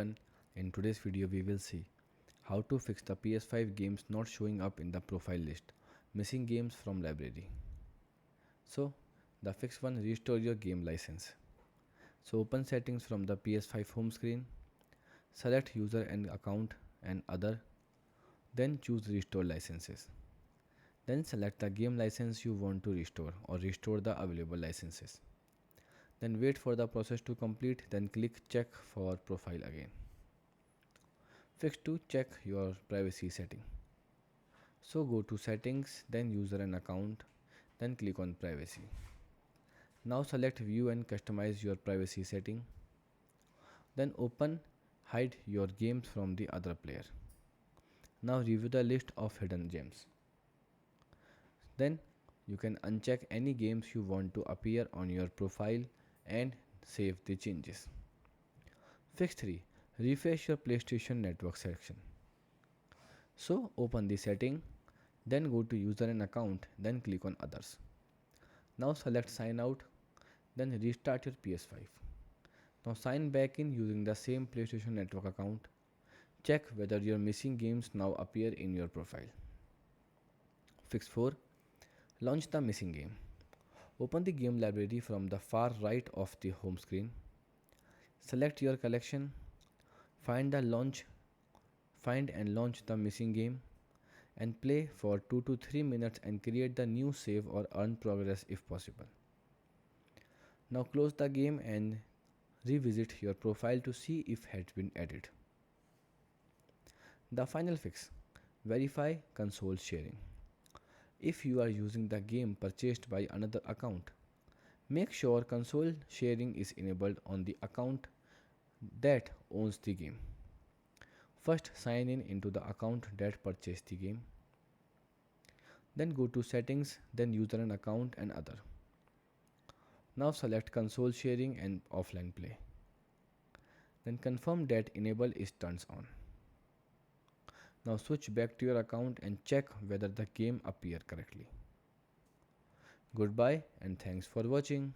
In today's video we will see how to fix the PS5 games not showing up in the profile list, missing games from library. So the fix one, restore your game license. So open settings from the PS5 home screen, select user and account and other, then choose restore licenses. Then select the game license you want to restore or restore the available licenses. Then wait for the process to complete, then click check for profile again. Fix 2, check your privacy setting. So go to settings, then user and account, then click on privacy. Now select view and customize your privacy setting. Then open hide your games from the other player. Now review the list of hidden gems. Then you can uncheck any games you want to appear on your profile and save the changes. Fix 3, refresh your PlayStation Network section. So open the setting, then go to user and account, then click on others. Now select sign out, then restart your PS5. Now sign back in using the same PlayStation Network account. Check whether your missing games now appear in your profile. Fix 4, launch the missing game. Open the game library from the far right of the home screen. Select your collection, find and launch the missing game and play for 2 to 3 minutes and create the new save or earn progress if possible. Now close the game and revisit your profile to see if it has been added. The final fix, verify console sharing. If you are using the game purchased by another account, make sure console sharing is enabled on the account that owns the game. First sign in into the account that purchased the game. Then go to settings, then user and account and other. Now select console sharing and offline play. Then confirm that enable is turned on. Now switch back to your account and check whether the game appear correctly. Goodbye and thanks for watching.